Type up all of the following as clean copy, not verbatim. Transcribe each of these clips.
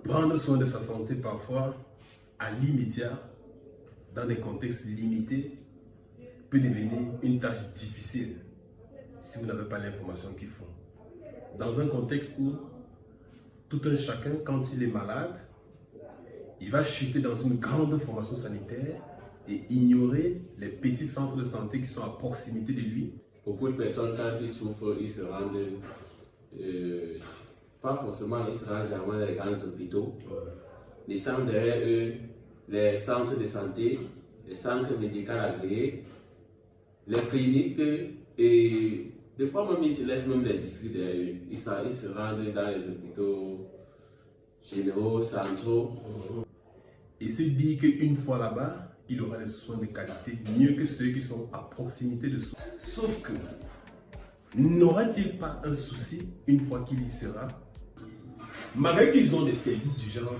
Prendre soin de sa santé parfois, à l'immédiat, dans des contextes limités, peut devenir une tâche difficile si vous n'avez pas l'information qu'il faut. Dans un contexte où tout un chacun, quand il est malade, il va chuter dans une grande formation sanitaire et ignorer les petits centres de santé qui sont à proximité de lui. Beaucoup de personnes, quand ils souffrent, ils se rendent, pas forcément, ils se rendent généralement dans les grands hôpitaux. Laissant derrière eux les centres de santé, les centres médicaux agréés, les cliniques et des fois même ils se laissent même les districts derrière eux. Ils se rendent dans les hôpitaux généraux, centraux. Et se dire qu'une fois là-bas, il aura des soins de qualité mieux que ceux qui sont à proximité de soi. Sauf que, n'aura-t-il pas un souci une fois qu'il y sera? Malgré qu'ils ont des services du genre,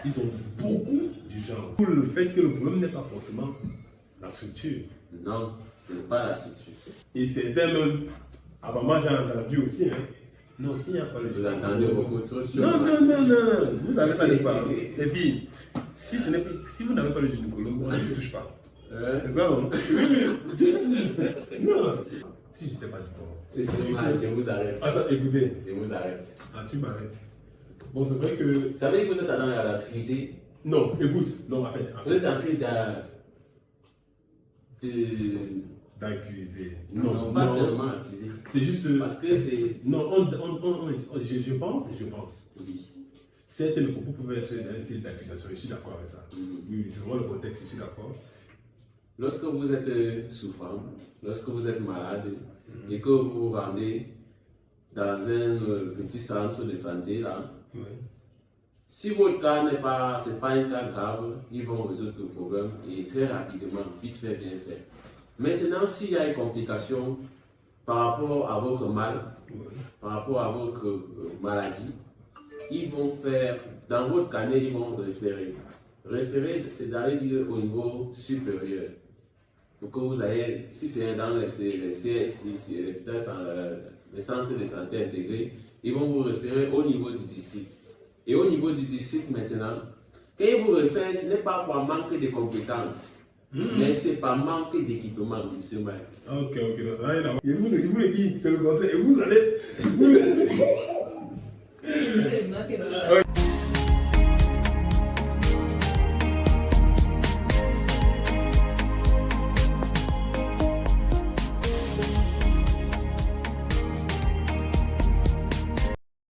ils ont beaucoup du genre. Pour le fait que le problème n'est pas forcément la structure. Non, ce n'est pas la structure. Et certains même, apparemment j'ai entendu aussi, hein. Non, s'il n'y a pas le Vous entendez beaucoup trop de choses. Non, vous savez ça, n'est-ce pas? Les filles, si vous n'avez pas le gynécologue, on ne touche pas. C'est ça, non? Non, si je n'étais pas d'accord. C'est normal, je vous arrête. Attends, écoutez. Je vous arrête. Ah, tu m'arrêtes. Bon, c'est vrai que... Vous savez que vous êtes en train de l'accuser. Non, écoute. Non, en fait. Vous êtes en train d'accuser. Non, pas seulement accuser. C'est juste... Parce que c'est... Non, je pense. Oui. Certains propos peuvent être un style d'accusation. Je suis d'accord avec ça. Oui, c'est vraiment le contexte, je suis d'accord. Lorsque vous êtes souffrant, lorsque vous êtes malade et que vous vous rendez dans un petit centre de santé, là, si votre cas n'est pas, c'est pas un cas grave, ils vont résoudre le problème et très rapidement, vite fait, bien fait. Maintenant, s'il y a une complication par rapport à votre mal, par rapport à votre maladie, ils vont faire, dans votre canet, ils vont référer. Référer, c'est d'aller dire au niveau supérieur. Pour que vous ayez, si c'est dans les CSI, les centres de santé intégrés, ils vont vous référer au niveau du district. Et au niveau du district maintenant, quand ils vous réfèrent, ce n'est pas par manque de compétences, mais c'est par manque d'équipement, M. Mike. Ok, je vous le dis, c'est le contraire. Et vous allez...